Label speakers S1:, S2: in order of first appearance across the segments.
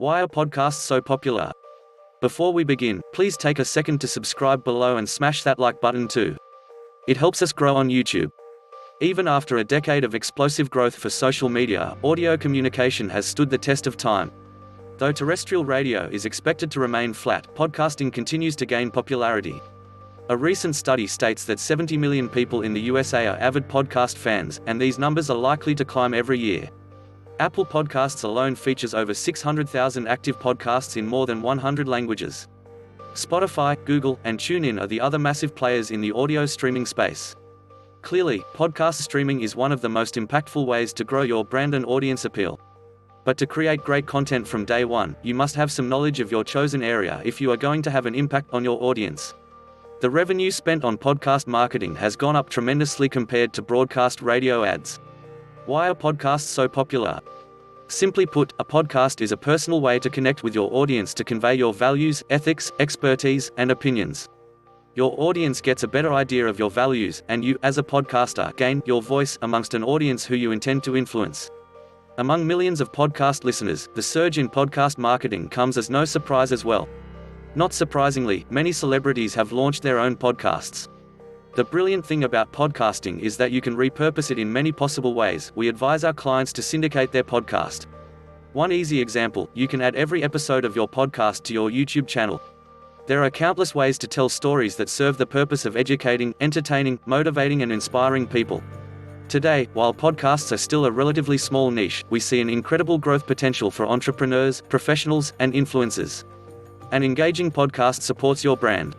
S1: Why are podcasts so popular? Before we begin, please take a second to subscribe below and smash that like button too. It helps us grow on YouTube. Even after a decade of explosive growth for social media, audio communication has stood the test of time. Though terrestrial radio is expected to remain flat, podcasting continues to gain popularity. A recent study states that 70 million people in the USA are avid podcast fans, and these numbers are likely to climb every year. Apple Podcasts alone features over 600,000 active podcasts in more than 100 languages. Spotify, Google, and TuneIn are the other massive players in the audio streaming space. Clearly, podcast streaming is one of the most impactful ways to grow your brand and audience appeal. But to create great content from day one, you must have some knowledge of your chosen area if you are going to have an impact on your audience. The revenue spent on podcast marketing has gone up tremendously compared to broadcast radio ads. Why are podcasts so popular? Simply put, a podcast is a personal way to connect with your audience to convey your values, ethics, expertise, and opinions. Your audience gets a better idea of your values, and you, as a podcaster, gain your voice amongst an audience who you intend to influence. Among millions of podcast listeners, the surge in podcast marketing comes as no surprise as well. Not surprisingly, many celebrities have launched their own podcasts. The brilliant thing about podcasting is that you can repurpose it in many possible ways. We advise our clients to syndicate their podcast. One easy example, you can add every episode of your podcast to your YouTube channel. There are countless ways to tell stories that serve the purpose of educating, entertaining, motivating, and inspiring people. Today, while podcasts are still a relatively small niche, we see an incredible growth potential for entrepreneurs, professionals, and influencers. An engaging podcast supports your brand.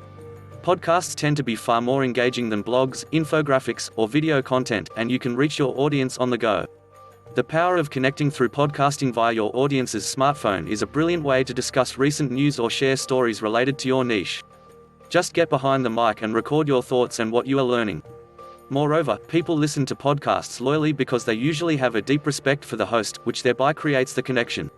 S1: Podcasts tend to be far more engaging than blogs, infographics, or video content, and you can reach your audience on the go. The power of connecting through podcasting via your audience's smartphone is a brilliant way to discuss recent news or share stories related to your niche. Just get behind the mic and record your thoughts and what you are learning. Moreover, people listen to podcasts loyally because they usually have a deep respect for the host, which thereby creates the connection.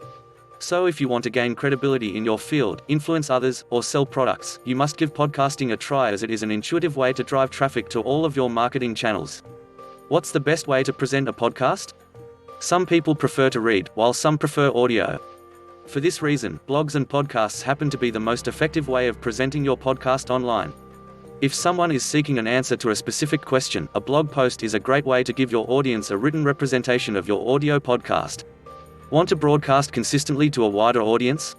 S1: So if you want to gain credibility in your field, influence others, or sell products, you must give podcasting a try, as it is an intuitive way to drive traffic to all of your marketing channels. What's the best way to present a podcast? Some people prefer to read, while some prefer audio. For this reason, blogs and podcasts happen to be the most effective way of presenting your podcast online. If someone is seeking an answer to a specific question, a blog post is a great way to give your audience a written representation of your audio podcast. Want to broadcast consistently to a wider audience?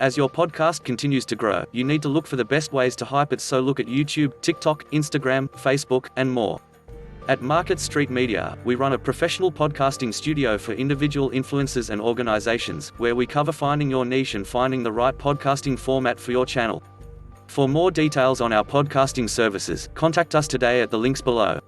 S1: As your podcast continues to grow, you need to look for the best ways to hype it, so look at YouTube, TikTok, Instagram, Facebook, and more. At Market Street Media, we run a professional podcasting studio for individual influencers and organizations, where we cover finding your niche and finding the right podcasting format for your channel. For more details on our podcasting services, contact us today at the links below.